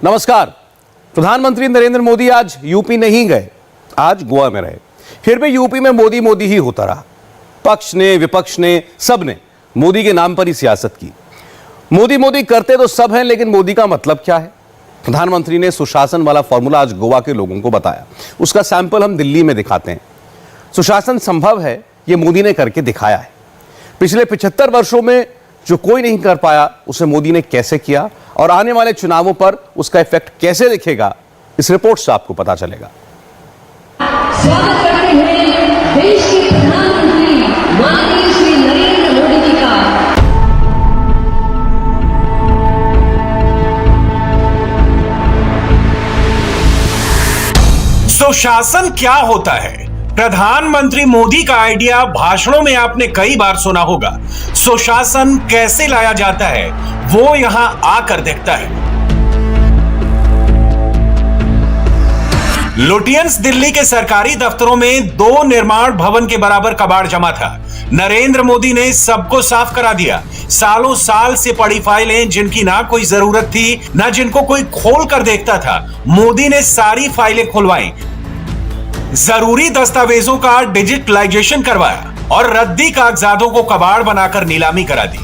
नमस्कार। प्रधानमंत्री नरेंद्र मोदी आज यूपी नहीं गए, आज गोवा में रहे। फिर भी यूपी में मोदी मोदी ही होता रहा। पक्ष ने, विपक्ष ने, सब ने मोदी के नाम पर ही सियासत की। मोदी मोदी करते तो सब हैं, लेकिन मोदी का मतलब क्या है? प्रधानमंत्री ने सुशासन वाला फॉर्मूला आज गोवा के लोगों को बताया। उसका सैंपल हम दिल्ली में दिखाते हैं। सुशासन संभव है, ये मोदी ने करके दिखाया है। पिछले 75 वर्षों में जो कोई नहीं कर पाया, उसे मोदी ने कैसे किया और आने वाले चुनावों पर उसका इफेक्ट कैसे दिखेगा, इस रिपोर्ट से आपको पता चलेगा। स्वागत करते हैं देश के प्रधानमंत्री माननीय श्री नरेंद्र मोदी जी का। सुशासन क्या होता है? प्रधानमंत्री मोदी का आइडिया भाषणों में आपने कई बार सुना होगा। सुशासन कैसे लाया जाता है, वो यहां आकर देखता है। लुटियंस दिल्ली के सरकारी दफ्तरों में 2 निर्माण भवन के बराबर कबाड़ जमा था। नरेंद्र मोदी ने सबको साफ करा दिया। सालों साल से पड़ी फाइलें, जिनकी ना कोई जरूरत थी, ना जिनको कोई खोल कर देखता था, मोदी ने सारी फाइलें खुलवाई। जरूरी दस्तावेजों का डिजिटलाइजेशन करवाया और रद्दी कागजातों को कबाड़ बनाकर नीलामी करा दी।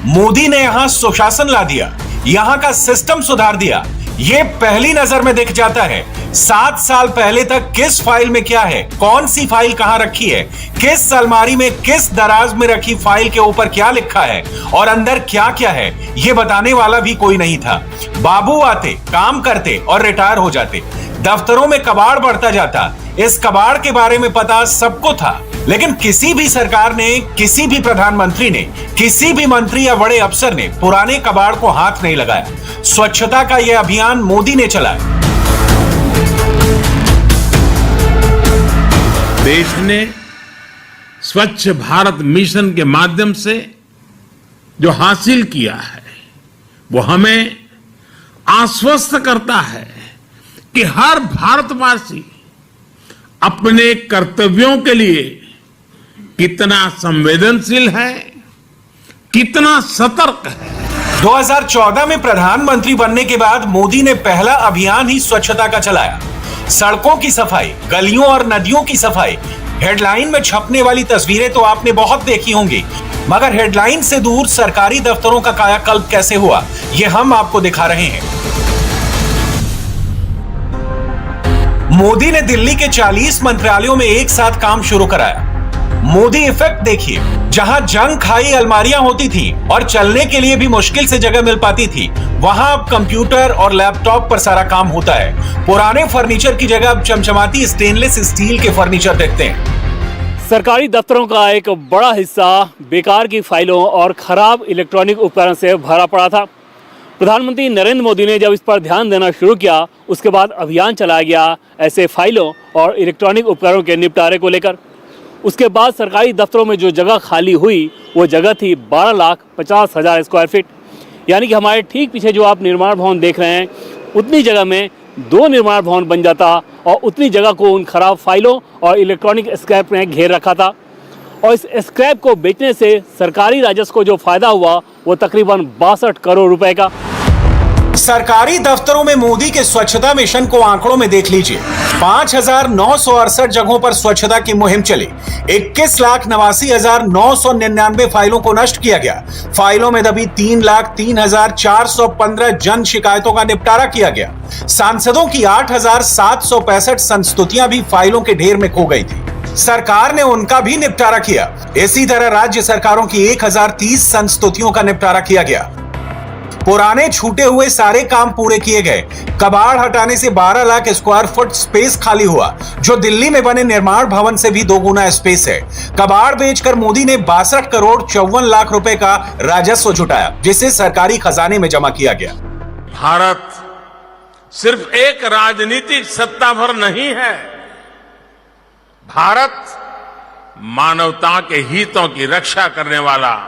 मोदी ने यहां सुशासन ला दिया, यहां का सिस्टम सुधार दिया। यह पहली नजर में दिख जाता है। 7 साल पहले तक किस फाइल में क्या है, कौन सी फाइल कहां रखी है, किस अलमारी में, किस दराज में रखी फाइल के ऊपर क्या लिखा है और अंदर क्या क्या है, यह बताने वाला भी कोई नहीं था। बाबू आते, काम करते और रिटायर हो जाते। दफ्तरों में कबाड़ बढ़ता जाता। इस कबाड़ के बारे में पता सबको था, लेकिन किसी भी सरकार ने, किसी भी प्रधानमंत्री ने, किसी भी मंत्री या बड़े अफसर ने पुराने कबाड़ को हाथ नहीं लगाया। स्वच्छता का यह अभियान मोदी ने चलाया। देश ने स्वच्छ भारत मिशन के माध्यम से जो हासिल किया है, वो हमें आश्वस्त करता है कि हर भारतवासी अपने कर्तव्यों के लिए कितना संवेदनशील है, कितना सतर्क है। 2014 में प्रधानमंत्री बनने के बाद मोदी ने पहला अभियान ही स्वच्छता का चलाया। सड़कों की सफाई, गलियों और नदियों की सफाई। हेडलाइन में छपने वाली तस्वीरें तो आपने बहुत देखी होंगी, मगर हेडलाइन से दूर सरकारी दफ्तरों का कायाकल्प कैसे हुआ, यह हम आपको दिखा रहे हैं। मोदी ने दिल्ली के 40 मंत्रालयों में एक साथ काम शुरू कराया। मोदी इफेक्ट देखिए, जहां जंग खाई अलमारियां होती थी और चलने के लिए भी मुश्किल से जगह मिल पाती थी, वहां अब कंप्यूटर और लैपटॉप पर सारा काम होता है। पुराने फर्नीचर की जगह अब चमचमाती स्टेनलेस स्टील के फर्नीचर देखते हैं। सरकारी दफ्तरों का एक बड़ा हिस्सा बेकार की फाइलों और खराब इलेक्ट्रॉनिक उपकरण से भरा पड़ा था। प्रधानमंत्री नरेंद्र मोदी ने जब इस पर ध्यान देना शुरू किया, उसके बाद अभियान चलाया गया ऐसे फाइलों और इलेक्ट्रॉनिक उपकरणों के निपटारे को लेकर। उसके बाद सरकारी दफ्तरों में जो जगह खाली हुई, वो जगह थी 12,50,000 स्क्वायर फीट। यानी कि हमारे ठीक पीछे जो आप निर्माण भवन देख रहे हैं, उतनी जगह में 2 निर्माण भवन बन जाता और उतनी जगह को उन खराब फाइलों और इलेक्ट्रॉनिक स्क्रैप ने घेर रखा था। और इस स्क्रैप को बेचने से सरकारी राजस्व को जो फायदा हुआ, वो तकरीबन 62 करोड़ रुपए का। सरकारी दफ्तरों में मोदी के स्वच्छता मिशन को आंकड़ों में देख लीजिए। 5,968 जगहों पर स्वच्छता की मुहिम चली। 21,89,999 फाइलों को नष्ट किया गया। फाइलों में दबी 3,03,415 जन शिकायतों का निपटारा किया गया। सांसदों की 8,765 संस्तुतियां भी फाइलों के ढेर में खो गई थी। सरकार ने उनका भी निपटारा किया। इसी तरह राज्य सरकारों की 1,030 संस्तुतियों का निपटारा किया गया। पुराने छूटे हुए सारे काम पूरे किए गए। कबाड़ हटाने से 12 लाख स्क्वायर फुट स्पेस खाली हुआ, जो दिल्ली में बने निर्माण भवन से भी 2 गुना स्पेस है। कबाड़ बेचकर मोदी ने 62 करोड़ 54 लाख रुपए का राजस्व जुटाया, जिसे सरकारी खजाने में जमा किया गया। भारत सिर्फ एक राजनीतिक सत्ता भर नहीं है। भारत मानवता के हितों की रक्षा करने वाला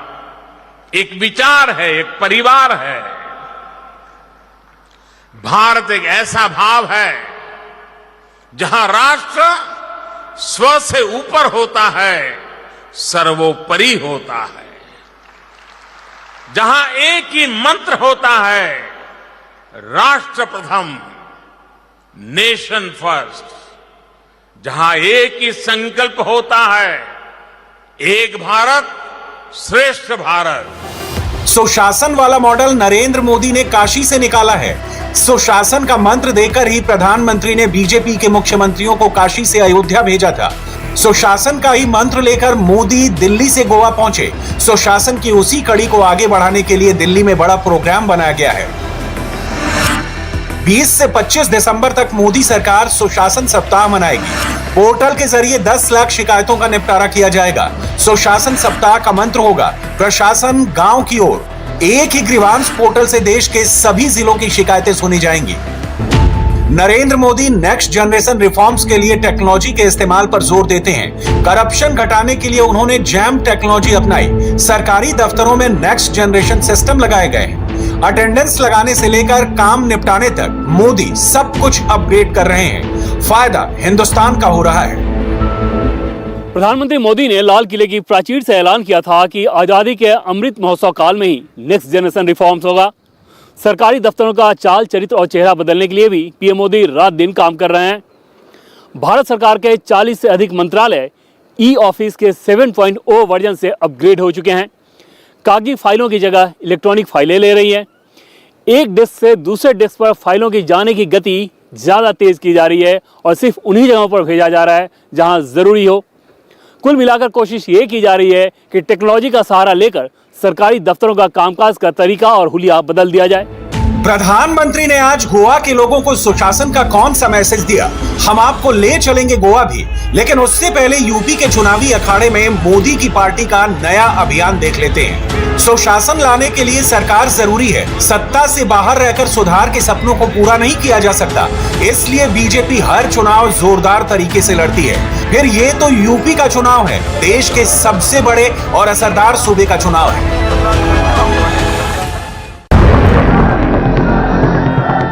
एक विचार है, एक परिवार है। भारत एक ऐसा भाव है जहां राष्ट्र स्व से ऊपर होता है, सर्वोपरि होता है। जहां एक ही मंत्र होता है, राष्ट्र प्रथम, नेशन फर्स्ट, जहां एक ही संकल्प होता है, एक भारत श्रेष्ठ भारत। सुशासन वाला मॉडल नरेंद्र मोदी ने काशी से निकाला है। सुशासन का मंत्र देकर ही प्रधानमंत्री ने बीजेपी के मुख्यमंत्रियों को काशी से अयोध्या भेजा था। सुशासन का ही मंत्र लेकर मोदी दिल्ली से गोवा पहुंचे। सुशासन की उसी कड़ी को आगे बढ़ाने के लिए दिल्ली में बड़ा प्रोग्राम बनाया गया है। 20 से 25 दिसंबर तक मोदी सरकार सुशासन सप्ताह मनाएगी। पोर्टल के जरिए 10 लाख शिकायतों का निपटारा किया जाएगा। सुशासन सप्ताह का मंत्र होगा, प्रशासन गांव की ओर। एक ही ग्रीवांस पोर्टल से देश के सभी जिलों की शिकायतें सुनी जाएंगी। Narendra Modi next generation reforms के लिए टेक्नोलॉजी के इस्तेमाल पर जोर देते हैं। करप्शन घटाने के लिए उन्होंने जैम टेक्नोलॉजी अपनाई। सरकारी दफ्तरों में नेक्स्ट जनरेशन सिस्टम लगाए गए। अटेंडेंस लगाने से लेकर काम निपटाने तक मोदी सब कुछ अपग्रेड कर रहे हैं। फायदा हिंदुस्तान का हो रहा है। प्रधानमंत्री मोदी ने लाल किले की प्राचीर से ऐलान किया था कि आजादी के अमृत महोत्सव काल में ही नेक्स्ट जनरेशन रिफॉर्म्स होगा। सरकारी दफ्तरों का चाल चरित्र और चेहरा बदलने के लिए भी पीएम मोदी रात दिन काम कर रहे हैं। भारत सरकार के 40 से अधिक मंत्रालय ई ऑफिस के 7.0 वर्जन से अपग्रेड हो चुके हैं। कागजी फाइलों की जगह इलेक्ट्रॉनिक फाइलें ले रही हैं। एक डेस्क से दूसरे डेस्क पर फाइलों की जाने की गति ज़्यादा तेज की जा रही है और सिर्फ उन्हीं जगहों पर भेजा जा रहा है जहां ज़रूरी हो। कुल मिलाकर कोशिश ये की जा रही है कि टेक्नोलॉजी का सहारा लेकर सरकारी दफ्तरों का कामकाज का तरीका और हुलिया बदल दिया जाए। प्रधानमंत्री ने आज गोवा के लोगों को सुशासन का कौन सा मैसेज दिया, हम आपको ले चलेंगे गोवा भी। लेकिन उससे पहले यूपी के चुनावी अखाड़े में मोदी की पार्टी का नया अभियान देख लेते हैं। सुशासन लाने के लिए सरकार जरूरी है। सत्ता से बाहर रहकर सुधार के सपनों को पूरा नहीं किया जा सकता। इसलिए बीजेपी हर चुनाव जोरदार तरीके से लड़ती है। फिर ये तो यूपी का चुनाव है, देश के सबसे बड़े और असरदार सूबे का चुनाव है।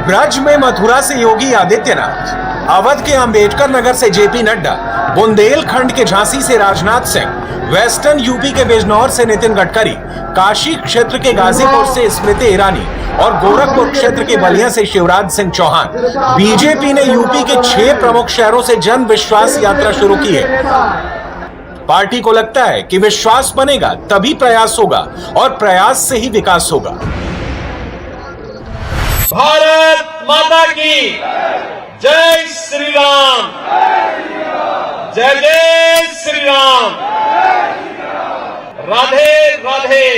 ब्रज में मथुरा से योगी आदित्यनाथ, अवध के अंबेडकर नगर से जेपी नड्डा, बुंदेलखंड के झांसी से राजनाथ सिंह, वेस्टर्न यूपी के बिजनौर से नितिन गडकरी, काशी क्षेत्र के गाजीपुर से स्मृति ईरानी और गोरखपुर क्षेत्र के बलिया से शिवराज सिंह चौहान। बीजेपी ने यूपी के 6 प्रमुख शहरों से जन विश्वास यात्रा शुरू की है। पार्टी को लगता है कि विश्वास बनेगा तभी प्रयास होगा और प्रयास से ही विकास होगा। भारत माता की जय श्री राम, जय जय श्री राम, राधे राधे।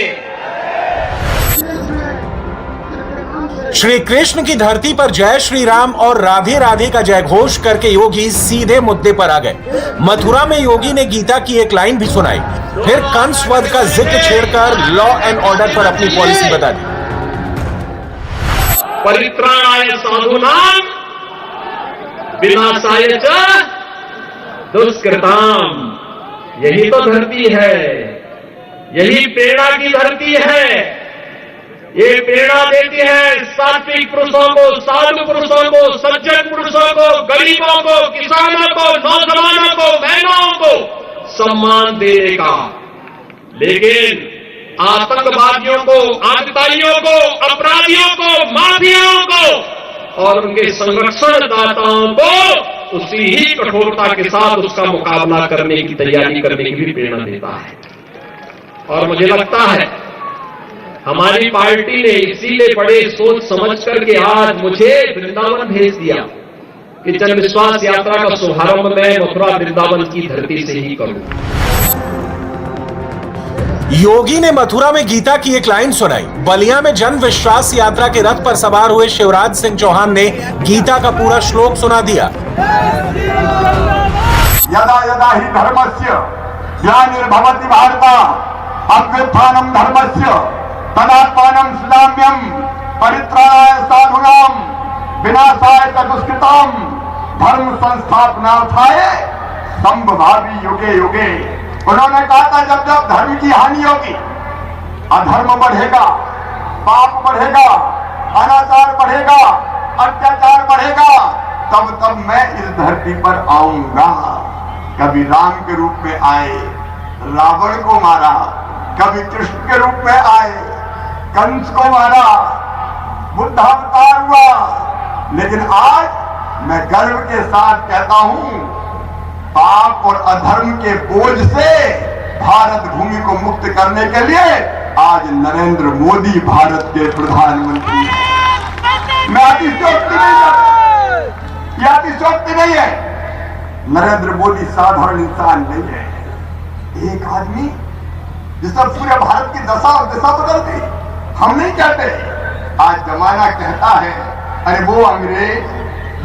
श्री कृष्ण की धरती पर जय श्री राम और राधे राधे का जय घोष करके योगी सीधे मुद्दे पर आ गए। मथुरा में योगी ने गीता की एक लाइन भी सुनाई, फिर कंस वध का जिक्र छेड़कर लॉ एंड ऑर्डर पर अपनी पॉलिसी बता दी। परित्राणाय साधूनां विनाशाय च दुष्कृताम। यही तो धरती है, यही प्रेरणा की धरती है। ये प्रेरणा देती है सात्विक पुरुषों को, साधु पुरुषों को, सज्जन पुरुषों को, गरीबों को, किसानों को, नौजवानों को, बहनों को सम्मान देने का। लेकिन आतंकवादियों को, आतताइयों को, अपराधियों को, माफियाओं को और उनके संरक्षणदाताओं को उसी ही कठोरता के साथ उसका मुकाबला करने की तैयारी करने की भी प्रेरणा देता है। और मुझे लगता है हमारी पार्टी ने इसीलिए बड़े सोच समझ करके आज मुझे वृंदावन भेज दिया कि जन विश्वास यात्रा का शुभारंभ मैं मथुरा वृंदावन की धरती से ही करूं। योगी ने मथुरा में गीता की एक लाइन सुनाई। बलिया में जन विश्वास यात्रा के रथ पर सवार हुए शिवराज सिंह चौहान ने गीता का पूरा श्लोक सुना दिया। यदा यदा हि धर्मस्य ग्लानिर्भवति भारत अभ्युत्थानं धर्मस्य तदात्मानं सृजाम्यहं परित्राणाय साधूनां विनाशाय च दुष्कृतां धर्म संस्थापनार्थाय संभवामि युगे युगे। उन्होंने कहा था जब जब धर्म की हानि होगी, अधर्म बढ़ेगा, पाप बढ़ेगा, अनाचार बढ़ेगा, अत्याचार बढ़ेगा, तब तब मैं इस धरती पर आऊंगा। कभी राम के रूप में आए, रावण को मारा, कभी कृष्ण के रूप में आए, कंस को मारा, बुद्ध अवतार हुआ, लेकिन आज मैं गर्व के साथ कहता हूं, पाप और अधर्म के बोझ से भारत भूमि को मुक्त करने के लिए आज नरेंद्र मोदी भारत के प्रधानमंत्री हैं। मैं अतिशयोक्ति नहीं करता, यह अतिशयोक्ति नहीं है। नरेंद्र मोदी साधारण इंसान नहीं है, एक आदमी जिससे पूरे भारत की दशा और दिशा बदल दी। हम नहीं कहते, आज जमाना कहता है, अरे वो अंग्रेज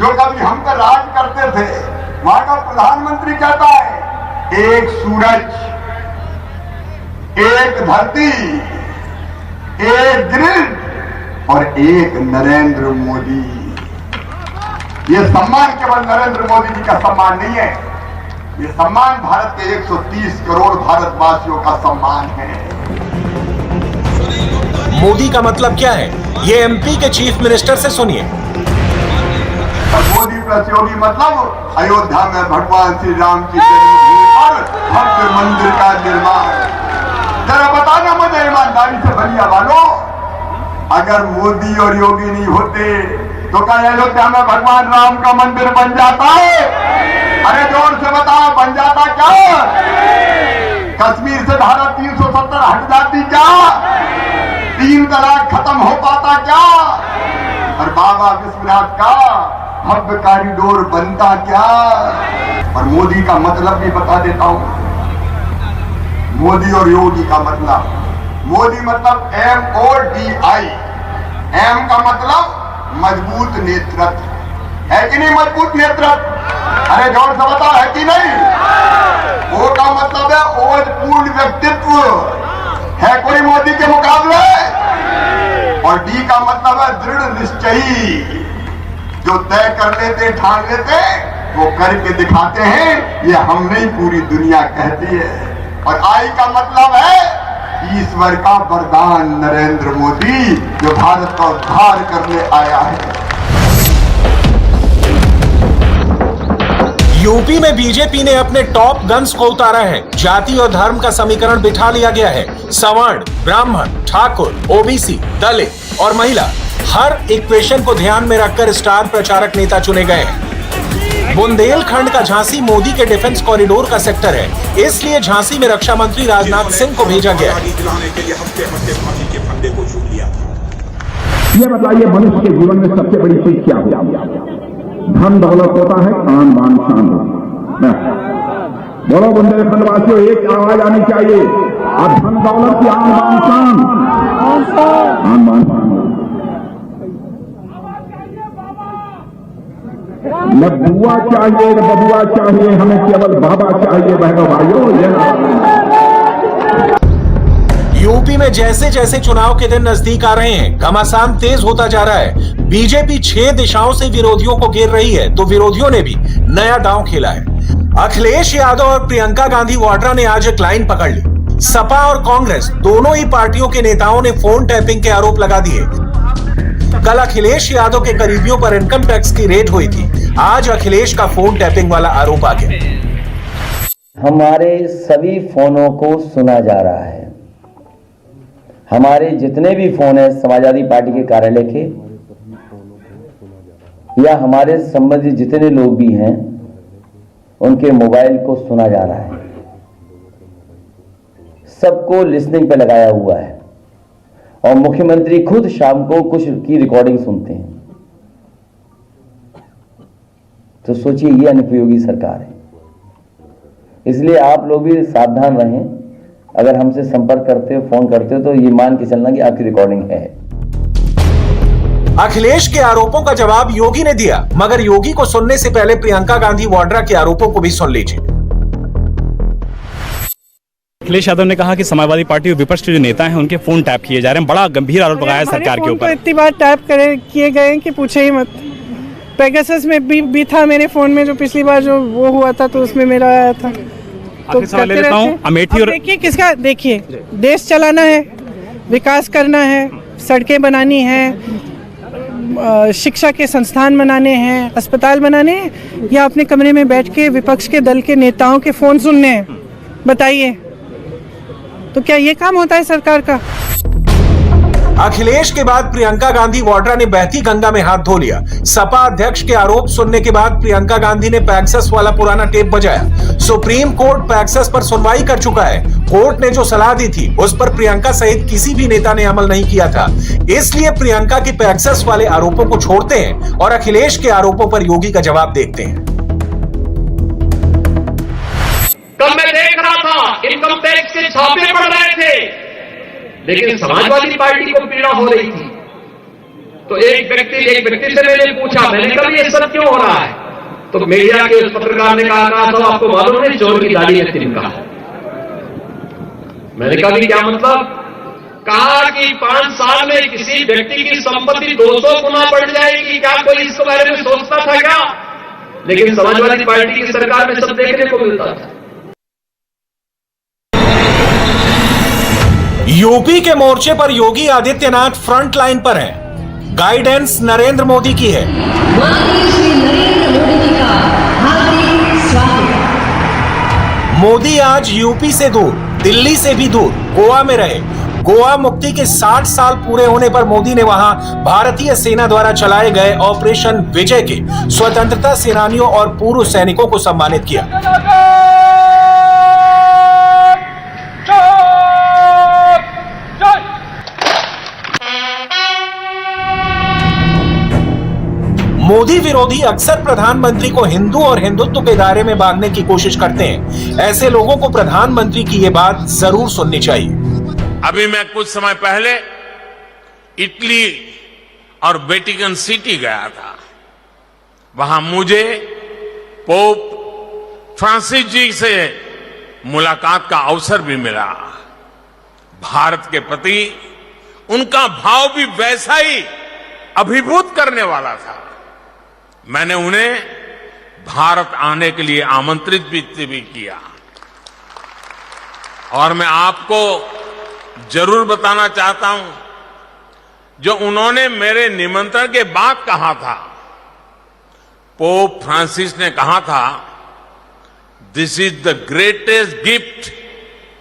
जो कभी हम पर राज करते थे, वहां का प्रधानमंत्री कहता है, एक सूरज, एक धरती, एक ग्रिड और एक नरेंद्र मोदी। ये सम्मान केवल नरेंद्र मोदी जी का सम्मान नहीं है, ये सम्मान भारत के 130 करोड़ भारतवासियों का सम्मान है। मोदी का मतलब क्या है, ये एमपी के चीफ मिनिस्टर से सुनिए। मोदी प्लस योगी मतलब अयोध्या में भगवान श्री राम की जन्मभूमि पर भव्य मंदिर का निर्माण। जरा बताना मुझे ईमानदारी से भैया वालों, अगर मोदी और योगी नहीं होते तो क्या अयोध्या में भगवान राम का मंदिर बन जाता है? अरे जोर से बताओ, बन जाता क्या? कश्मीर से धारा 370 हट जाती क्या? 3 तलाक खत्म हो पाता क्या? और बाबा विश्वनाथ का भव्य कॉरिडोर बनता क्या? और मोदी का मतलब भी बता देता हूं, मोदी और योगी का मतलब, मोदी मतलब MODI, M का मतलब मजबूत नेतृत्व है कि नहीं? मजबूत नेतृत्व, अरे जोर से बताओ, है कि नहीं? ओ का मतलब है ओजपूर्ण व्यक्तित्व, है कोई मोदी के मुकाबले? और डी का मतलब है दृढ़ निश्चयी, जो तय कर लेते, ठान लेते, वो करके दिखाते हैं, ये हम नहीं पूरी दुनिया कहती है। और आई का मतलब है ईश्वर का वरदान नरेंद्र मोदी, जो भारत का उद्धार करने आया है। यूपी में बीजेपी ने अपने टॉप गन्स को उतारा है। जाति और धर्म का समीकरण बिठा लिया गया है। सवर्ण, ब्राह्मण, ठाकुर, ओबीसी, दलित और महिला, हर इक्वेशन को ध्यान में रखकर स्टार प्रचारक नेता चुने गए हैं। बुंदेलखंड का झांसी मोदी के डिफेंस कॉरिडोर का सेक्टर है, इसलिए झांसी में रक्षा मंत्री राजनाथ सिंह को भेजा गया है। ये बताइए, मनुष्य के जीवन में सबसे बड़ी चीज क्या होती? धन दौलत होता है, आन बान शान होता है। बोलो बुंदेलखंड वासियों, एक आवाज आनी चाहिए, अब धन दौलत की आन बान शान, आन बान शान। न बुआ चाहिए न बबुआ चाहिए, हमें केवल बाबा चाहिए। बहनों भाइयों, यूपी में जैसे जैसे चुनाव के दिन नजदीक आ रहे हैं, घमासान तेज होता जा रहा है। बीजेपी 6 दिशाओं से विरोधियों को घेर रही है, तो विरोधियों ने भी नया दांव खेला है। अखिलेश यादव और प्रियंका गांधी वाड्रा ने आज एक लाइन पकड़ ली। सपा और कांग्रेस दोनों ही पार्टियों के नेताओं ने फोन टैपिंग के आरोप लगा दिए। कल अखिलेश यादव के करीबियों पर इनकम टैक्स की रेड हुई थी, आज अखिलेश का फोन टैपिंग वाला आरोप आ गया। हमारे सभी फोनों को सुना जा रहा है। हमारे जितने भी फोन है समाजवादी पार्टी के कार्यालय के या हमारे संबंधित जितने लोग भी हैं, उनके मोबाइल को सुना जा रहा है। सबको लिसनिंग पे लगाया हुआ है और मुख्यमंत्री खुद शाम को कुछ की रिकॉर्डिंग सुनते हैं। तो सोचिए, ये अनुपयोगी सरकार है। इसलिए आप लोग भी सावधान रहें। अगर हमसे संपर्क करते हो, फोन करते हो, तो ये मान के चलना कि आपकी रिकॉर्डिंग है। अखिलेश के आरोपों का जवाब योगी ने दिया, मगर योगी को सुनने से पहले प्रियंका गांधी वाड्रा के आरोपों को भी सुन लीजिए। अखिलेश यादव ने कहा कि समाजवादी पार्टी और विपक्ष के जो नेता हैं, उनके फोन टैप किए जा रहे हैं। बड़ा गंभीर आरोप लगाया है सरकार के ऊपर। इतनी बार टैप किए गए कि पूछे ही मत। पेगासस में भी था मेरे फोन में, जो पिछली बार जो वो हुआ था, तो उसमें मेरा आया था। तो सवाल ले लेता हूं, अमेठी और देखिए किसका, देखिए देश चलाना है, विकास करना है, सड़कें बनानी है, शिक्षा के संस्थान बनाने हैं, अस्पताल बनाने हैं, या अपने कमरे में बैठ के विपक्ष के दल के नेताओं के फोन सुनने हैं? बताइए, तो क्या ये काम होता है सरकार का? अखिलेश के बाद प्रियंका गांधी वाड्रा ने बहती गंगा में हाथ धो लिया। सपा अध्यक्ष के आरोप सुनने के बाद प्रियंका गांधी ने पैक्सस वाला पुराना टेप बजाया। सुप्रीम कोर्ट पैक्सस पर सुनवाई कर चुका है। कोर्ट ने जो सलाह दी थी उस पर प्रियंका सहित किसी भी नेता ने अमल नहीं किया था। इसलिए प्रियंका के पैक्सस वाले आरोपों को छोड़ते हैं और अखिलेश के आरोपों पर योगी का जवाब देखते हैं। कल मैं देख रहा था इनकम टैक्स के छापे पड़ रहे थे, लेकिन समाजवादी पार्टी को पीड़ा हो रही थी। तो एक व्यक्ति से मैंने पूछा, मैंने कहा ये सब क्यों हो रहा है? तो मीडिया के उस पत्रकार ने कहा तो आपको मालूम है चोर की दाढ़ी में तिनका है। मैंने कहा क्या मतलब? कहा कि 5 साल में किसी व्यक्ति की संपत्ति 200 गुना बढ़ जाएगी, क्या कोई इसके बारे में सोचता था क्या? लेकिन समाजवादी पार्टी की सरकार में सब देखने को मिलता था। यूपी के मोर्चे पर योगी आदित्यनाथ फ्रंट लाइन पर हैं। गाइडेंस नरेंद्र मोदी की है। माननीय श्री नरेंद्र मोदी जी का हार्दिक स्वागत। मोदी आज यूपी से दूर, दिल्ली से भी दूर गोवा में रहे। गोवा मुक्ति के 60 साल पूरे होने पर मोदी ने वहां भारतीय सेना द्वारा चलाए गए ऑपरेशन विजय के स्वतंत्रता सेनानियों और पूर्व सैनिकों को सम्मानित किया। मोदी विरोधी अक्सर प्रधानमंत्री को हिंदू और हिंदुत्व के दायरे में बांधने की कोशिश करते हैं। ऐसे लोगों को प्रधानमंत्री की ये बात जरूर सुननी चाहिए। अभी मैं कुछ समय पहले इटली और वेटिकन सिटी गया था। वहां मुझे पोप फ्रांसिस जी से मुलाकात का अवसर भी मिला। भारत के प्रति उनका भाव भी वैसा ही अभिभूत करने वाला था। मैंने उन्हें भारत आने के लिए आमंत्रित भी किया और मैं आपको जरूर बताना चाहता हूं, जो उन्होंने मेरे निमंत्रण के बाद कहा था। पोप फ्रांसिस ने कहा था, this is the greatest gift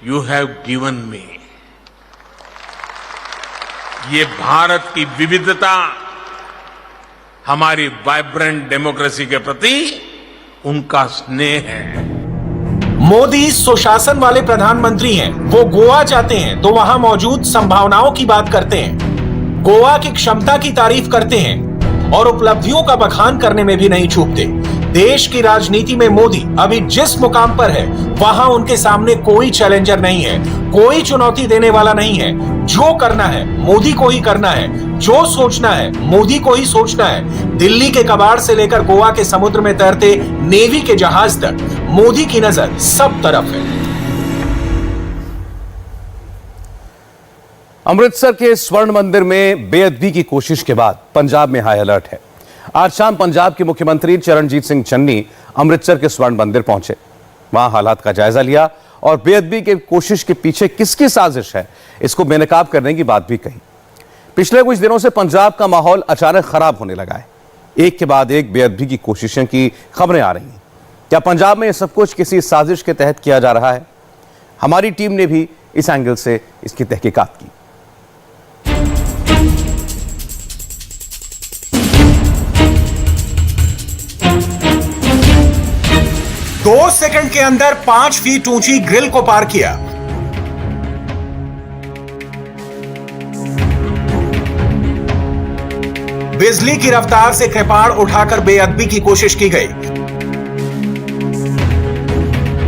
you have given me. ये भारत की विविधता, हमारी वाइब्रेंट डेमोक्रेसी के प्रति उनका स्नेह है। मोदी सुशासन वाले प्रधानमंत्री हैं। वो गोवा जाते हैं तो वहां मौजूद संभावनाओं की बात करते हैं, गोवा की क्षमता की तारीफ करते हैं और उपलब्धियों का बखान करने में भी नहीं चूकते। देश की राजनीति में मोदी अभी जिस मुकाम पर है, वहां उनके सामने कोई चैलेंजर नहीं है, कोई चुनौती देने वाला नहीं है। जो करना है मोदी को ही करना है, जो सोचना है मोदी को ही सोचना है। दिल्ली के कबाड़ से लेकर गोवा के समुद्र में तैरते नेवी के जहाज तक मोदी की नजर सब तरफ है। अमृतसर के स्वर्ण मंदिर में बेअदबी की कोशिश के बाद पंजाब में हाई अलर्ट है। आज शाम पंजाब के मुख्यमंत्री चरणजीत सिंह चन्नी अमृतसर के स्वर्ण मंदिर पहुंचे, वहां हालात का जायजा लिया और बेअदबी की कोशिश के पीछे किसकी साजिश है इसको बेनकाब करने की बात भी कही। पिछले कुछ दिनों से पंजाब का माहौल अचानक खराब होने लगा है। एक के बाद एक बेअदबी की कोशिशें की खबरें आ रही हैं। क्या पंजाब में यह सब कुछ किसी साजिश के तहत किया जा रहा है? हमारी टीम ने भी इस एंगल से इसकी तहकीकात की। 2 सेकंड के अंदर 5 फीट ऊंची ग्रिल को पार किया। बिजली की रफ्तार से कृपाण उठाकर बेअदबी की कोशिश की गई।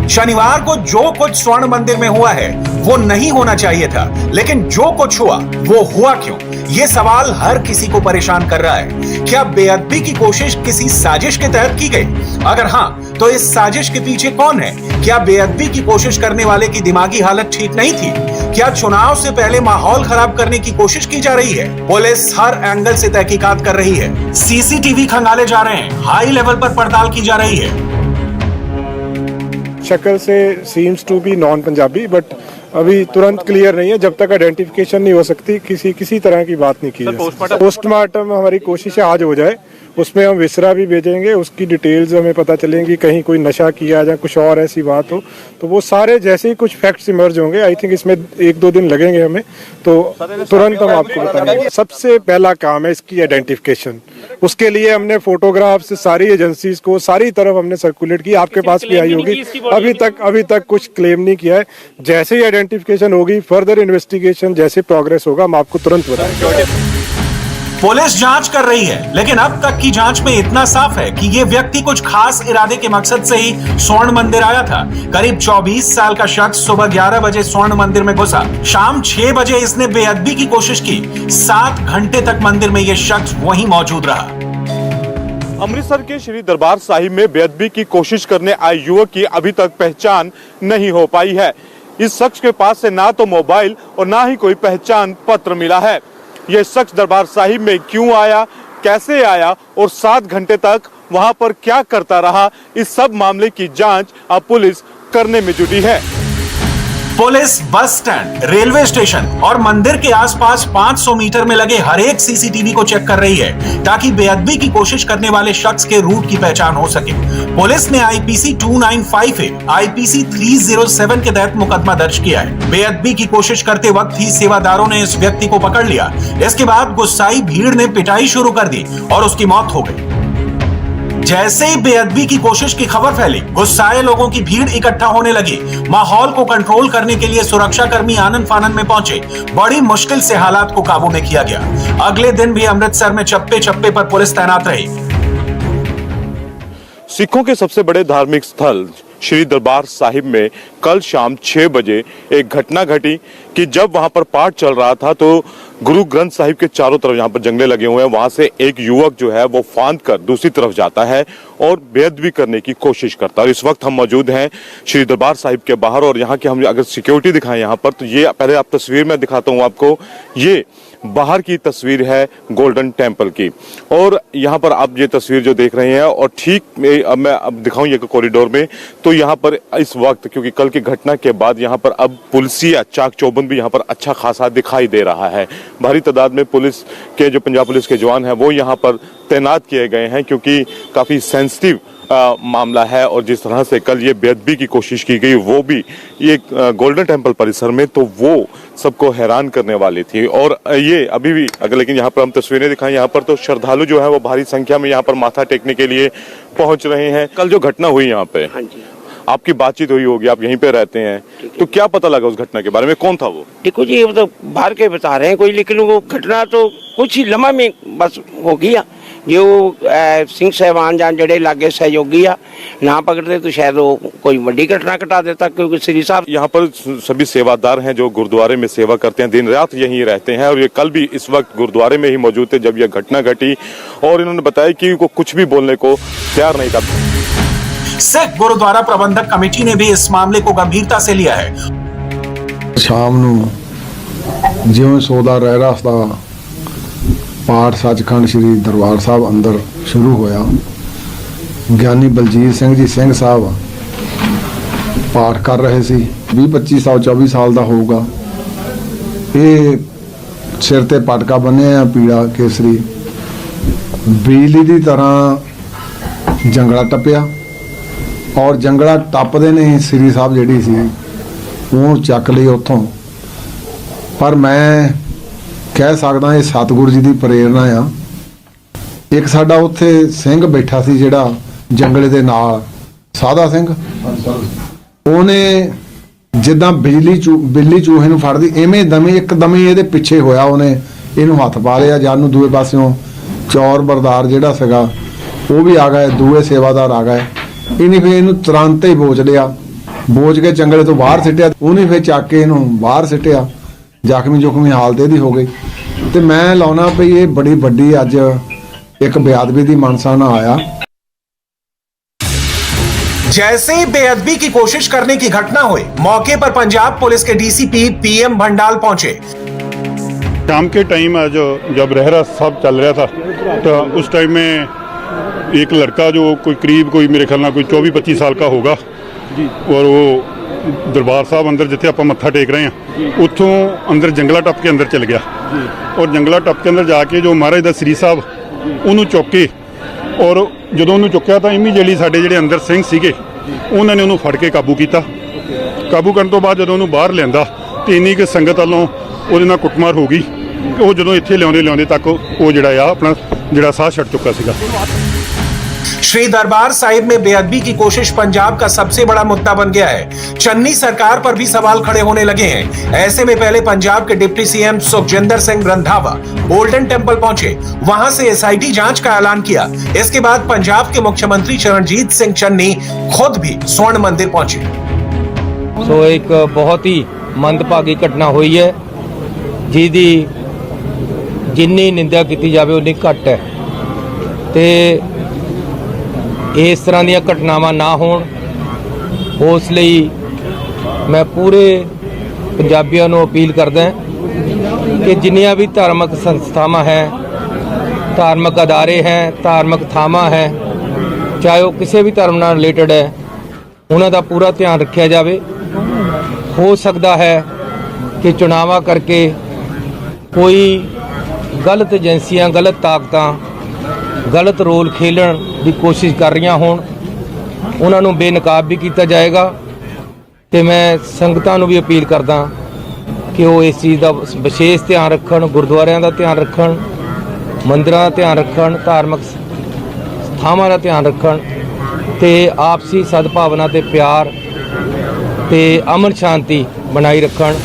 शनिवार को जो कुछ स्वर्ण मंदिर में हुआ है वो नहीं होना चाहिए था, लेकिन जो कुछ हुआ वो हुआ क्यों? ये सवाल हर किसी को परेशान कर रहा है। क्या बेअदबी की कोशिश किसी साजिश के तहत की गई? अगर हाँ, तो इस साजिश के पीछे कौन है? क्या बेअदबी की कोशिश करने वाले की दिमागी हालत ठीक नहीं थी? क्या चुनाव से पहले माहौल खराब करने की कोशिश की जा रही है? पुलिस हर एंगल से तहकीकात कर रही है। सीसीटीवी खंगाले जा रहे हैं, हाई लेवल पर पड़ताल की जा रही है। शक्ल से seems to be non Punjabi, but अभी तुरंत क्लियर नहीं है। जब तक आइडेंटिफिकेशन नहीं हो सकती किसी तरह की बात नहीं की जाए। पोस्टमार्टम हमारी कोशिश है आज हो जाए, उसमें हम विसरा भी भेजेंगे, उसकी डिटेल्स हमें पता चलेंगी, कहीं कोई नशा किया या कुछ और ऐसी बात हो तो वो सारे जैसे ही कुछ फैक्ट्स इमर्ज होंगे, आई थिंक इसमें 1-2 दिन लगेंगे हमें, तो तुरंत हम आपको बताएंगे। सबसे पहला काम है इसकी आइडेंटिफिकेशन। उसके लिए हमने फोटोग्राफ्स सारी एजेंसीज को सारी तरफ हमने सर्कुलेट की, आपके पास भी आई होगी। अभी तक कुछ क्लेम नहीं किया है। जैसे ही आइडेंटिफिकेशन होगी, फर्दर इन्वेस्टिगेशन जैसे प्रोग्रेस होगा, हम आपको तुरंत बताएंगे। पुलिस जांच कर रही है, लेकिन अब तक की जांच में इतना साफ है कि ये व्यक्ति कुछ खास इरादे के मकसद से ही स्वर्ण मंदिर आया था। करीब 24 साल का शख्स सुबह 11 बजे स्वर्ण मंदिर में घुसा। शाम 6 बजे इसने बेअदबी की कोशिश की। 7 घंटे तक मंदिर में ये शख्स वहीं मौजूद रहा। अमृतसर के श्री दरबार साहिब में बेअदबी की कोशिश करने आए युवक की अभी तक पहचान नहीं हो पाई है। इस शख्स के पास से ना तो मोबाइल और ना ही कोई पहचान पत्र मिला है। यह शख्स दरबार साहिब में क्यों आया, कैसे आया और 7 घंटे तक वहां पर क्या करता रहा, इस सब मामले की जांच अब पुलिस करने में जुटी है। Police bus stand, railway station और मंदिर के आसपास 500 मीटर में लगे हर एक सीसीटीवी को चेक कर रही है, ताकि बेअदबी की कोशिश करने वाले शख्स के रूट की पहचान हो सके। पुलिस ने आईपीसी 295A, आईपीसी 307 के तहत मुकदमा दर्ज किया है। बेअदबी की कोशिश करते वक्त ही सेवादारों ने इस व्यक्ति को पकड़ लिया। इसके बाद गुस्साई भीड़ ने पिटाई शुरू कर दी और उसकी मौत हो गई। जैसे ही बेअदबी की कोशिश की खबर फैली, गुस्साए लोगों की भीड़ इकट्ठा होने लगी। माहौल को कंट्रोल करने के लिए सुरक्षा कर्मी आनन फानन में पहुंचे। बड़ी मुश्किल से हालात को काबू में किया गया। अगले दिन भी अमृतसर में चप्पे चप्पे पर पुलिस तैनात रही। सिखों के सबसे बड़े धार्मिक स्थल श्री दरबार साहिब में कल शाम 6 बजे एक घटना घटी कि जब वहां पर पाठ चल रहा था तो गुरु ग्रंथ साहिब के चारों तरफ यहाँ पर जंगले लगे हुए हैं, वहां से एक युवक जो है वो फांद कर दूसरी तरफ जाता है और बेअदबी करने की कोशिश करता है। और इस वक्त हम मौजूद हैं श्री दरबार साहिब के बाहर और यहाँ की हम अगर सिक्योरिटी दिखाएं यहाँ पर, तो ये पहले आप तस्वीर में दिखाता हूँ आपको। ये बाहर की तस्वीर है गोल्डन टेम्पल की और यहाँ पर आप ये तस्वीर जो देख रहे हैं और ठीक मैं अब दिखाऊं ये कॉरिडोर में, तो यहाँ पर इस वक्त क्योंकि कल की घटना के बाद यहाँ पर अब पुलिसिया चाक चौबंद भी यहाँ पर अच्छा खासा दिखाई दे रहा है। भारी तादाद में पुलिस के जो पंजाब पुलिस के जवान हैं वो यहाँ पर तैनात किए गए हैं क्योंकि काफी सेंसिटिव मामला है। और जिस तरह से कल ये बेअदबी की कोशिश की गई वो भी ये गोल्डन टेम्पल परिसर में, तो वो सबको हैरान करने वाली थी। और ये अभी भी अगर लेकिन यहाँ पर हम तस्वीरें दिखाएं, यहाँ पर तो श्रद्धालु जो है वो भारी संख्या में यहाँ पर माथा टेकने के लिए पहुंच रहे हैं। कल जो घटना हुई यहाँ पे, आपकी बातचीत हुई होगी, आप यहीं पे रहते हैं, तो क्या पता लगा उस घटना के बारे में? कौन था वो? देखो जी, वो तो बाहर के बता रहे हैं कोई, लेकिन वो घटना तो कुछ ही लम्हा में बस हो गया। जो सिंह साहबान जान जड़े लागे सहयोगी आ ना पकड़ते तो शायद वो कोई बड़ी घटना घटा देता, क्योंकि श्री साहब यहाँ पर सभी सेवादार हैं जो गुरुद्वारे में सेवा करते हैं, दिन रात यहीं रहते हैं और ये कल भी इस वक्त गुरुद्वारे में ही मौजूद थे जब यह घटना घटी। और इन्होंने बताया कि वो कुछ भी बोलने को तैयार नहीं था। सिख गुरुद्वारा प्रबंधक कमेटी ने भी इस मामले को गंभीरता से लिया है। शाम ਨੂੰ ਜਿਉਂ ਸੋਦਾ ਰਹਿ ਰਸਤਾ ਪਾਠ ਸੱਚਖੰਡ ਸ੍ਰੀ ਦਰਬਾਰ ਸਾਹਿਬ ਅੰਦਰ ਸ਼ੁਰੂ ਹੋਇਆ। ਗਿਆਨੀ ਬਲਜੀਤ ਸਿੰਘ ਜੀ ਸਿੰਘ ਸਾਹਿਬ ਪਾਠ ਕਰ ਰਹੇ ਸੀ। 20-25 ਸਾਲ 24 ਸਾਲ ਦਾ ਹੋਊਗਾ। ਇਹ ਸਿਰ ਤੇ ਪਟਕਾ ਬੰਨਿਆ ਪੀਲਾ ਕੇਸਰੀ, ਬਿਜਲੀ ਦੀ ਤਰ੍ਹਾਂ ਜੰਗਲਾ ਟੱਪਿਆ ਔਰ ਜੰਗਲਾ ਟੱਪਦੇ ਨੇ ਸ੍ਰੀ ਸਾਹਿਬ ਜਿਹੜੀ ਸੀ ਉਹ ਚੱਕ ਲਈ ਉੱਥੋਂ। पर मैं कह सकदा ये सतगुरु जी की प्रेरणा आ। एक साडा उत्थे सिंह बैठा सी जिहड़ा जंगले दे नाल, साधा सिंह, ओने जिद्दां बिल्ली चूहे नूं फड़दी इवें दमे एकदम ही इहदे पिछे होया, ओने इहनूं हत्थ पा लिया। जानू दूए पासियों चौर बरदार जिहड़ा सीगा वो भी आ गए, दूए सेवादार आ गए। इन्हें फिर इहनूं तुरंत ही बोच लिया, बोच के जंगले तो बाहर सिटिया। उन्हें फिर चक के इहनूं बाहर सिटिया, जख्मी जुख्मी हालत इहदी हो गई। तो मैं लाउना भी ये बड़ी वड्डी अज एक बेअदबी की मनसा ना आया। जैसे ही बेअदबी की कोशिश करने की घटना हुई, मौके पर पंजाब पुलिस के डीसीपी पीएम भंडाल पहुंचे। शाम के टाइम आज जब रहरा साहब चल रहा था तो उस टाइम में एक लड़का जो कोई मेरे ख्याल में कोई 24-25 साल का होगा और वो दरबार साहब अंदर जिथे आप मत्था टेक रहे हैं उतों अंदर जंगला टप के अंदर चल गया और जंगला टप के अंदर जाके जो महाराज दा श्री साहब उन्होंने चुक के ਔਰ ਜਦੋਂ ਉਹਨੂੰ ਚੁੱਕਿਆ ਤਾਂ ਇਮੀਡੀਏਟਲੀ ਸਾਡੇ ਜਿਹੜੇ ਅੰਦਰ ਸਿੰਘ ਸੀਗੇ ਉਹਨਾਂ ਨੇ ਉਹਨੂੰ ਫੜ ਕੇ ਕਾਬੂ ਕੀਤਾ। ਕਾਬੂ ਕਰਨ ਤੋਂ ਬਾਅਦ ਜਦੋਂ ਉਹਨੂੰ ਬਾਹਰ ਲਿਆਂਦਾ ਤੇ ਇੰਨੀ ਕਿ ਸੰਗਤ ਵੱਲੋਂ ਉਹਦੇ ਨਾਲ ਕੁੱਟਮਾਰ ਹੋ ਗਈ ਕਿ ਉਹ ਜਦੋਂ ਇੱਥੇ ਲਿਆਉਂਦੇ ਤੱਕ ਉਹ ਜਿਹੜਾ ਆ ਆਪਣਾ ਜਿਹੜਾ ਸਾਹ ਛੱਡ ਚੁੱਕਾ ਸੀਗਾ। श्री दरबार साहिब में बेअदबी की कोशिश पंजाब का सबसे बड़ा मुद्दा बन गया है। चन्नी सरकार पर भी सवाल खड़े होने लगे हैं। ऐसे में पहले पंजाब के deputy CM Sukhjinder Singh Randhawa golden temple पहुंचे, वहां से एसआईटी जांच का ऐलान किया। इसके बाद पंजाब के मुख्यमंत्री चरणजीत सिंह चन्नी खुद भी स्वर्ण मंदिर पहुंचे। सो एक बहुत ही मंदभागी घटना हुई है जिहदी जिन्नी निंदा की जाए उन्नी घट है ते इस तरह ਦੀਆਂ ਘਟਨਾਵਾਂ ਨਾ ਹੋਣ ਉਸ ਲਈ ਮੈਂ ਪੂਰੇ ਪੰਜਾਬੀਆਂ ਨੂੰ ਅਪੀਲ ਕਰਦਾ ਕਿ ਜਿੰਨੀਆਂ ਵੀ ਧਾਰਮਿਕ ਸੰਸਥਾਵਾਂ ਹੈ, ਧਾਰਮਿਕ ਅਦਾਰੇ ਹੈ, ਧਾਰਮਿਕ ਥਾਵਾਂ ਹੈ, ਚਾਹੇ ਉਹ ਕਿਸੇ ਵੀ ਧਰਮ ਨਾਲ ਰਿਲੇਟਡ ਹੈ, ਉਹਨਾਂ ਦਾ ਪੂਰਾ ਧਿਆਨ ਰੱਖਿਆ ਜਾਵੇ। ਹੋ ਸਕਦਾ ਹੈ ਕਿ ਚੁਣਾਵਾਂ ਕਰਕੇ ਕੋਈ ਗਲਤ ਏਜੰਸੀਆਂ, ਗਲਤ ਤਾਕਤਾਂ गलत रोल खेलन की कोशिश कर रही होण, उन्होंने बेनकाब भी किया जाएगा। तो मैं संगतां नूं भी अपील करदा कि वो इस चीज़ का विशेष ध्यान रखण, गुरुद्वारियां का ध्यान रखण, मंदिरां का ध्यान रखण, धार्मिक थावां का ध्यान रखण ते आपसी सद्भावना ते प्यार ते अमन शांति बनाई रखण।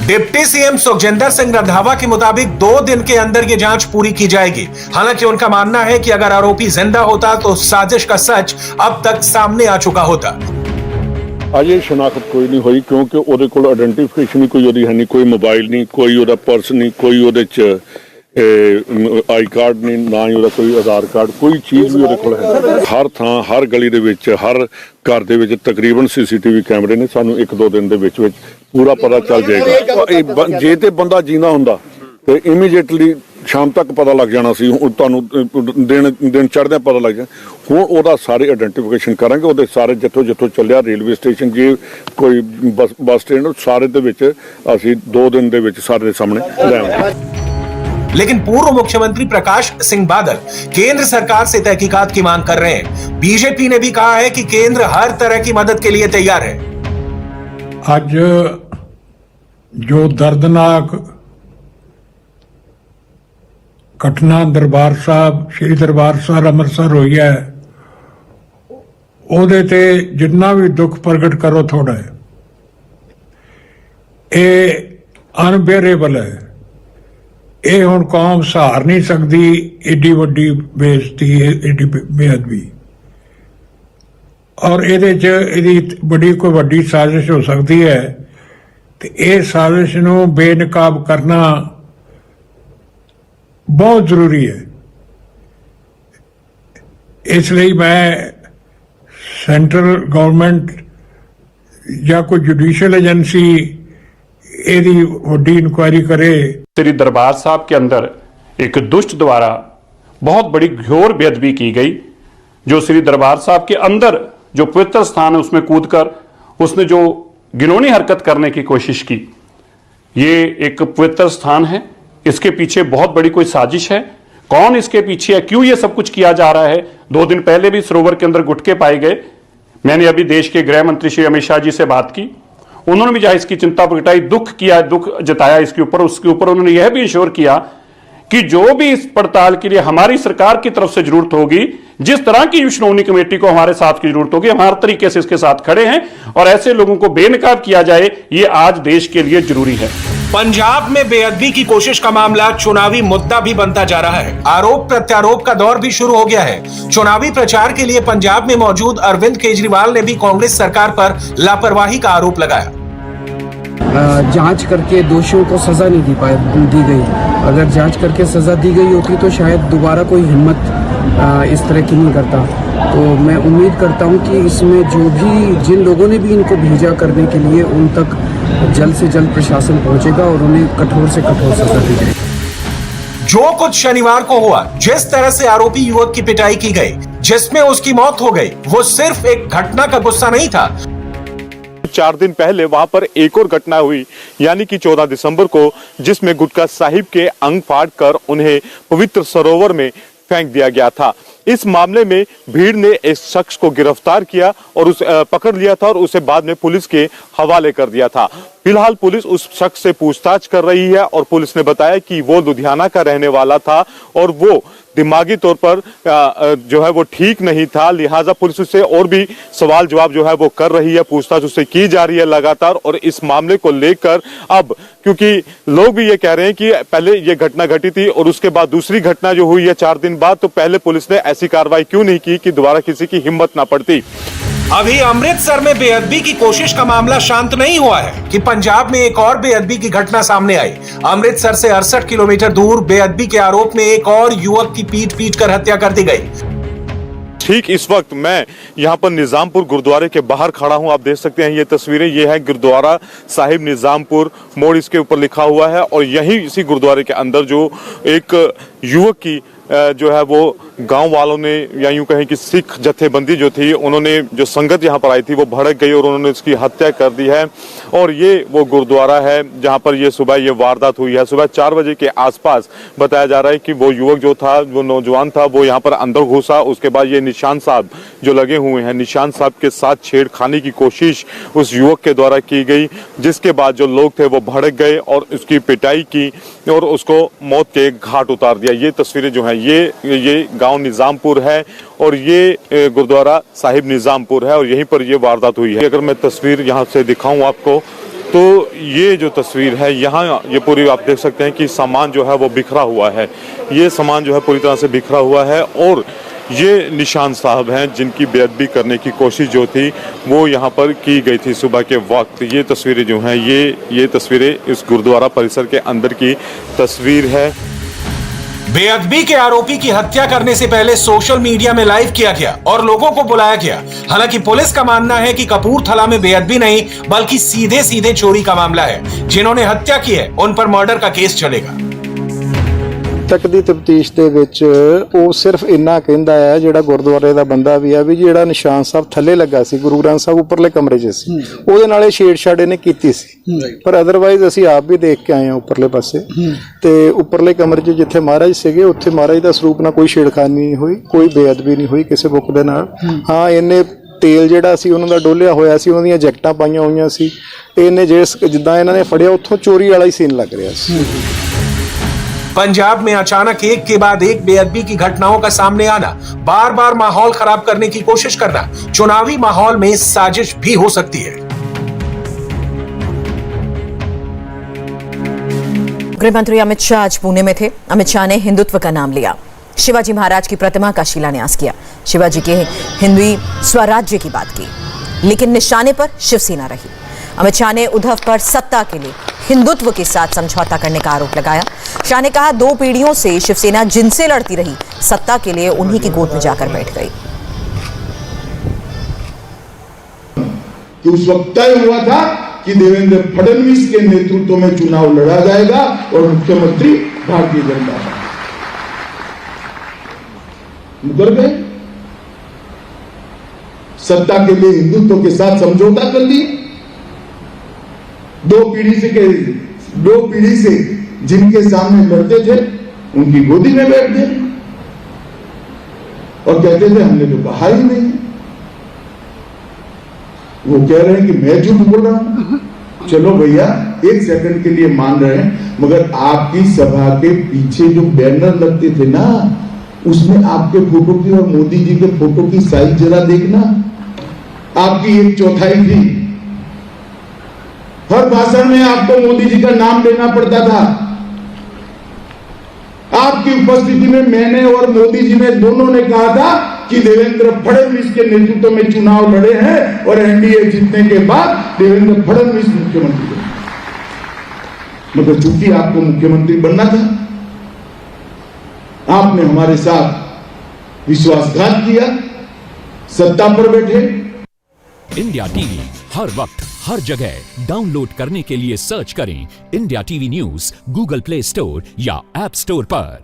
डिप्टी सीएम सुखजिंदर सिंह रंधावा के मुताबिक 2 दिन के अंदर ये जांच पूरी की जाएगी। हालांकि उनका मानना है कि अगर आरोपी जिंदा होता तो साजिश का सच अब तक सामने आ चुका होता। अजे शनाख्त कोई नहीं हुई क्योंकि ਉਹਦੇ ਕੋਲ ਆਇਡੈਂਟੀਫਿਕੇਸ਼ਨ ਕੋਈ ਉਹਦੀ ਹੈ ਨਹੀਂ, ਕੋਈ ਮੋਬਾਈਲ ਨਹੀਂ, ਕੋਈ ਉਹਦਾ ਪਰਸ ਨਹੀਂ, ਕੋਈ ਉਹਦੇ ਚ आई कार्ड नहीं, ना ही ਉਹਦਾ ਕੋਈ ਆਧਾਰ ਕਾਰਡ, ਕੋਈ ਚੀਜ਼ ਵੀ ਉਹਦੇ ਕੋਲ ਹੈ। ਹਰ ਥਾਂ, ਹਰ ਗਲੀ ਦੇ ਵਿੱਚ, ਹਰ ਘਰ ਦੇ ਵਿੱਚ ਤਕਰੀਬਨ ਸੀਸੀਟੀਵੀ ਕੈਮਰੇ ਨੇ। ਸਾਨੂੰ 1-2 ਦਿਨ ਦੇ ਵਿੱਚ ਪੂਰਾ ਪਤਾ ਚੱਲ ਜਾਏਗਾ। ਜੇ ਤੇ ਬੰਦਾ ਜੀਂਦਾ ਹੁੰਦਾ ਤੇ ਇਮੀਡੀਏਟਲੀ ਸ਼ਾਮ ਤੱਕ ਪਤਾ ਲੱਗ ਜਾਣਾ ਸੀ। ਤੁਹਾਨੂੰ ਦਿਨ ਚੜ੍ਹਦਿਆਂ ਪਤਾ ਲੱਗ ਜਾਣਾ। ਹੁਣ ਉਹਦਾ ਸਾਰੇ ਆਇਡੈਂਟੀਫਿਕੇਸ਼ਨ ਕਰਾਂਗੇ, ਉਹਦੇ ਸਾਰੇ ਜਿੱਥੋਂ ਚੱਲਿਆ, ਰੇਲਵੇ ਸਟੇਸ਼ਨ, ਜੇ ਕੋਈ ਬੱਸ ਸਟੈਂਡ, ਸਾਰੇ ਦੇ ਵਿੱਚ ਅਸੀਂ 2 ਦਿਨ ਦੇ ਵਿੱਚ ਸਾਰੇ ਦੇ ਸਾਹਮਣੇ ਲਿਆਵਾਂਗੇ। लेकिन पूर्व मुख्यमंत्री प्रकाश सिंह बादल केंद्र सरकार से तहकीकात की मांग कर रहे हैं। बीजेपी ने भी कहा है कि केंद्र हर तरह की मदद के लिए तैयार है। आज जो दर्दनाक घटना दरबार साहब, श्री दरबार साहब अमृतसर हुई है, ਉਹਦੇ ਤੇ जिन्ना भी दुख प्रगट करो थोड़ा है, ਇਹ अनबेरेबल है। ਇਹ ਹੁਣ ਕੌਮ ਸਹਾਰ ਨਹੀਂ ਸਕਦੀ ਏਡੀ ਵੱਡੀ ਬੇਇੱਜ਼ਤੀ, ਏਡੀ ਬੇਅਦਬੀ। ਔਰ ਇਹਦੇ 'ਚ ਇਹਦੀ ਬੜੀ ਕੋਈ ਵੱਡੀ ਸਾਜ਼ਿਸ਼ ਹੋ ਸਕਦੀ ਹੈ ਤੇ ਇਹ ਸਾਜ਼ਿਸ਼ ਨੂੰ ਬੇਨਕਾਬ ਕਰਨਾ ਬਹੁਤ ਜ਼ਰੂਰੀ ਹੈ। ਇਸ ਲਈ ਮੈਂ ਸੈਂਟਰਲ ਗਵਰਨਮੈਂਟ ਜਾਂ ਕੋਈ जुडिशियल एजेंसी ਇਹਦੀ ਵੱਡੀ इंक्वायरी करे। श्री दरबार साहब के अंदर एक दुष्ट द्वारा बहुत बड़ी घोर बेअदबी की गई। जो श्री दरबार साहब के अंदर जो पवित्र स्थान है उसमें कूदकर उसने जो घिनौनी हरकत करने की कोशिश की। ये एक पवित्र स्थान है, इसके पीछे बहुत बड़ी कोई साजिश है। कौन इसके पीछे है, क्यों ये सब कुछ किया जा रहा है? 2 दिन पहले भी सरोवर के अंदर गुटके पाए गए। मैंने अभी देश के गृह मंत्री श्री अमित शाह जी से बात की, उन्होंने भी जहाँ इसकी चिंता प्रगटाई, दुख किया, दुख जताया इसके ऊपर। उसके ऊपर उन्होंने यह भी इंश्योर किया कि जो भी इस पड़ताल के लिए हमारी सरकार की तरफ से जरूरत होगी, जिस तरह की श्रोमणी कमेटी को हमारे साथ की जरूरत होगी, हम हर तरीके से इसके साथ खड़े हैं और ऐसे लोगों को बेनकाब किया जाए, ये आज देश के लिए जरूरी है। पंजाब में बेअदबी की कोशिश का मामला चुनावी मुद्दा भी बनता जा रहा है। आरोप प्रत्यारोप का दौर भी शुरू हो गया है। चुनावी प्रचार के लिए पंजाब में मौजूद अरविंद केजरीवाल ने भी कांग्रेस सरकार पर लापरवाही का आरोप लगाया। जांच करके दोषियों को सजा नहीं दी गई। अगर जांच करके सजा दी गई होती तो शायद दोबारा कोई हिम्मत इस तरह की नहीं करता। तो मैं उम्मीद करता हूं कि इसमें जो भी जिन लोगों ने भी इनको भेजा करने के लिए उन तक जल्द से जल्द प्रशासन पहुंचेगा और उन्हें कठोर से कठोर सजा दी जाएगी। जो कुछ शनिवार को हुआ, जिस तरह से आरोपी युवक की पिटाई की गई, जिसमें उसकी मौत हो गई, वो सिर्फ एक घटना का गुस्सा नहीं था। 4 दिन पहले वहां पर एक और घटना हुई, यानी कि 14 दिसंबर को, जिसमें गुटका साहिब के अंग फाड़कर उन्हें पवित्र सरोवर में फेंक दिया गया था। इस मामले में भीड़ ने एक शख्स को गिरफ्तार किया और पकड़ लिया था और उसे बाद में पुलिस के हवाले कर दिया था। फिलहाल पुलिस उस शख्स से पूछताछ कर रही है और पुलिस ने बताया कि वो लुधियाना का रहने वाला था और वो दिमागी तौर पर जो है वो ठीक नहीं था, लिहाजा पुलिस उससे और भी सवाल जवाब जो है वो कर रही है, पूछताछ उससे की जा रही है लगातार। और इस मामले को लेकर अब क्योंकि लोग भी ये कह रहे हैं कि पहले ये घटना घटी थी और उसके बाद दूसरी घटना जो हुई है 4 दिन बाद, तो पहले पुलिस ने ऐसी कार्रवाई क्यों नहीं की कि दोबारा किसी की हिम्मत ना पड़ती। अभी अमृतसर में बेअदबी की कोशिश का मामला शांत नहीं हुआ है कि पंजाब में एक और बेअदबी की घटना सामने आई। अमृतसर से 68 किलोमीटर दूर बेअदबी के आरोप में एक और युवक की पीट कर हत्या कर दी गई। ठीक इस वक्त मैं यहाँ पर निजामपुर गुरुद्वारे के बाहर खड़ा हूँ। आप देख सकते हैं ये तस्वीरें, ये है गुरुद्वारा साहिब निजामपुर, मोड़ इसके ऊपर लिखा हुआ है। और यही इसी गुरुद्वारे के अंदर जो एक युवक की जो है वो गांव वालों ने या यूं कहें कि सिख जत्थेबंदी जो थी उन्होंने जो संगत यहाँ पर आई थी वो भड़क गई और उन्होंने उसकी हत्या कर दी है। और ये वो गुरुद्वारा है जहाँ पर ये सुबह ये वारदात हुई है। सुबह 4 बजे के आसपास बताया जा रहा है कि वो युवक जो था, वो नौजवान था, वो यहाँ पर अंदर घुसा। उसके बाद ये निशान साहब जो लगे हुए हैं, निशान साहब के साथ छेड़खानी की कोशिश उस युवक के द्वारा की गई, जिसके बाद जो लोग थे वो भड़क गए और उसकी पिटाई की और उसको मौत के घाट उतार दिया। ये तस्वीरें जो हैं ये गांव निजामपुर है और ये गुरुद्वारा साहिब निजामपुर है और यहीं पर ये वारदात हुई है। अगर मैं तस्वीर यहाँ से दिखाऊं आपको तो ये जो तस्वीर है यहाँ ये पूरी आप देख सकते हैं कि सामान जो है वो बिखरा हुआ है। ये सामान जो है पूरी तरह से बिखरा हुआ है और ये निशान साहब हैं जिनकी बेअदबी करने की कोशिश जो थी वो यहाँ पर की गई थी सुबह के वक्त। ये तस्वीरें जो हैं ये तस्वीरें इस गुरुद्वारा परिसर के अंदर की तस्वीर है। बेअदबी के आरोपी की हत्या करने से पहले सोशल मीडिया में लाइव किया गया और लोगों को बुलाया गया। हालांकि पुलिस का मानना है कि कपूरथला में बेअदबी नहीं बल्कि सीधे चोरी का मामला है। जिन्होंने हत्या की है उन पर मर्डर का केस चलेगा। तक ਦੀ ਤਫਤੀਸ਼ ਦੇ ਵਿੱਚ ਉਹ ਸਿਰਫ ਇੰਨਾ ਕਹਿੰਦਾ ਹੈ ਜਿਹੜਾ ਗੁਰਦੁਆਰੇ ਦਾ ਬੰਦਾ ਵੀ ਆ ਵੀ ਜਿਹੜਾ ਨਿਸ਼ਾਨ ਸਾਹਿਬ ਥੱਲੇ ਲੱਗਾ ਸੀ ਗੁਰੂ ਗ੍ਰੰਥ ਸਾਹਿਬ ਉੱਪਰਲੇ ਕਮਰੇ 'ਚ ਸੀ ਉਹਦੇ ਨਾਲ ਇਹ ਛੇੜਛਾੜ ਇਹਨੇ ਕੀਤੀ ਸੀ। ਪਰ ਅਦਰਵਾਈਜ਼ ਅਸੀਂ ਆਪ ਵੀ ਦੇਖ ਕੇ ਆਏ ਹਾਂ ਉੱਪਰਲੇ ਪਾਸੇ ਤੇ ਉੱਪਰਲੇ ਕਮਰੇ 'ਚ ਜਿੱਥੇ ਮਹਾਰਾਜ ਸੀਗੇ ਉੱਥੇ ਮਹਾਰਾਜ ਦਾ ਸਰੂਪ ਨਾਲ ਕੋਈ ਛੇੜਖਾਨੀ ਨਹੀਂ ਹੋਈ, ਕੋਈ ਬੇਅਦਬੀ ਨਹੀਂ ਹੋਈ ਕਿਸੇ ਬੁੱਕ ਦੇ ਨਾਲ। ਹਾਂ ਇਹਨੇ ਤੇਲ ਜਿਹੜਾ ਸੀ ਉਹਨਾਂ ਦਾ ਡੋਲਿਆ ਹੋਇਆ ਸੀ, ਉਹਨਾਂ ਦੀਆਂ ਜੈਕਟਾਂ ਪਾਈਆਂ ਹੋਈਆਂ ਸੀ। ਇਹਨੇ ਜਿੱਦਾਂ ਇਹਨਾਂ ਨੇ ਫੜਿਆ ਉੱਥੋਂ ਚੋਰੀ ਵਾਲਾ ਹੀ ਸੀਨ ਲੱਗ ਰਿਹਾ ਸੀ। पंजाब में अचानक एक के बाद एक बेअदबी की घटनाओं का सामने आना, बार बार माहौल खराब करने की कोशिश करना चुनावी माहौल में साजिश भी हो सकती है। गृह मंत्री अमित शाह आज पुणे में थे। अमित शाह ने हिंदुत्व का नाम लिया, शिवाजी महाराज की प्रतिमा का शिलान्यास किया, शिवाजी के हिंदवी स्वराज्य की बात की, लेकिन निशाने पर शिवसेना रही। अमित शाह ने उद्धव पर सत्ता के लिए हिंदुत्व के साथ समझौता करने का आरोप लगाया। शाह ने कहा 2 पीढ़ियों से शिवसेना जिनसे लड़ती रही सत्ता के लिए उन्हीं की गोद में जाकर बैठ गई। कि उस वक्त तय हुआ था कि देवेंद्र फडणवीस के नेतृत्व में चुनाव लड़ा जाएगा और मुख्यमंत्री भारतीय जनता मुकर गए। सत्ता के लिए हिंदुत्व के साथ समझौता कर ली। 2 पीढ़ी से जिनके सामने लड़ते थे उनकी गोदी में बैठ गए और कहते थे हमने तो कहा ही नहीं। वो कह रहे हैं कि मैं झूठ बोल रहा हूं। चलो भैया 1 सेकंड के लिए मान रहे हैं, मगर आपकी सभा के पीछे जो बैनर लगते थे ना उसमें आपके फोटो की और मोदी जी के फोटो की साइज जरा देखना। आपकी 1/4 थी। हर भाषण में आपको मोदी जी का नाम लेना पड़ता था। आपकी उपस्थिति में मैंने और मोदी जी ने दोनों ने कहा था कि देवेंद्र फडणवीस के नेतृत्व में चुनाव लड़े हैं और एनडीए जीतने के बाद देवेंद्र फडणवीस मुख्यमंत्री बने। मगर चूंकि आपको मुख्यमंत्री बनना था, आपने हमारे साथ विश्वासघात किया, सत्ता पर बैठे। इंडिया टीवी हर वक्त हर जगह डाउनलोड करने के लिए सर्च करें India TV news Google play store या ऐप स्टोर पर।